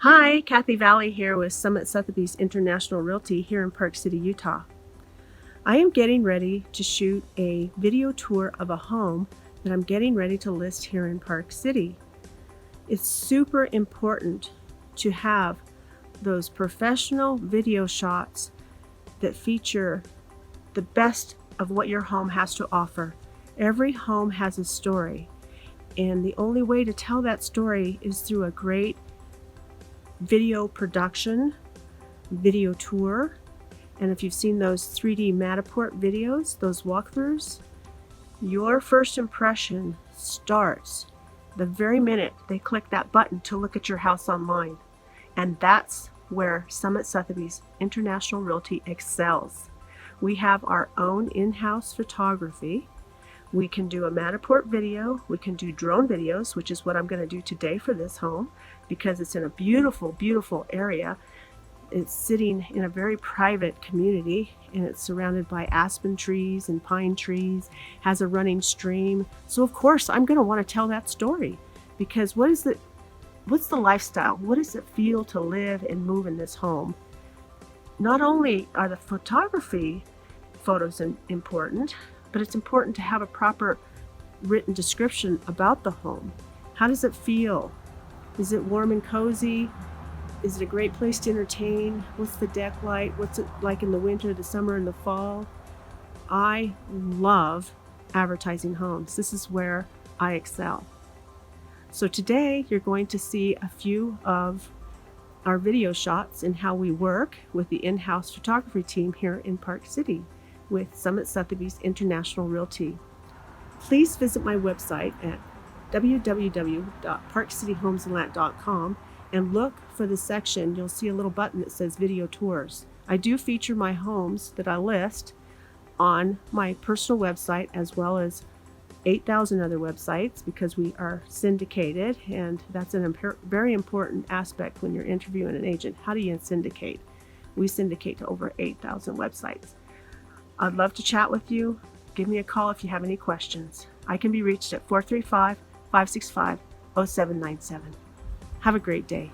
Hi, Kathy Valley here with Summit Sotheby's International Realty here in Park City, Utah. I am getting ready to shoot a video tour of a home that I'm getting ready to list here in Park City. It's super important to have those professional video shots that feature the best of what your home has to offer. Every home has a story, and the only way to tell that story is through a great video production, video tour. And if you've seen those 3D Matterport videos, those walkthroughs, your first impression starts the very minute they click that button to look at your house online. And that's where Summit Sotheby's International Realty excels. We have our own in-house photography. We can do a Matterport video, we can do drone videos, which is what I'm going to do today for this home because it's in a beautiful, beautiful area. It's sitting in a very private community and it's surrounded by aspen trees and pine trees, has a running stream. So of course I'm going to want to tell that story because what's the lifestyle? What does it feel to live and move in this home? Not only are the photography photos important, but it's important to have a proper written description about the home. How does it feel? Is it warm and cozy? Is it a great place to entertain? What's the deck like? What's it like in the winter, the summer, and the fall? I love advertising homes. This is where I excel. So today you're going to see a few of our video shots and how we work with the in-house photography team here in Park City with Summit Sotheby's International Realty. Please visit my website at www.parkcityhomesandland.com and look for the section. You'll see a little button that says video tours. I do feature my homes that I list on my personal website as well as 8,000 other websites because we are syndicated, and that's a very important aspect when you're interviewing an agent. How do you syndicate? We syndicate to over 8,000 websites. I'd love to chat with you. Give me a call if you have any questions. I can be reached at 435-565-0797. Have a great day.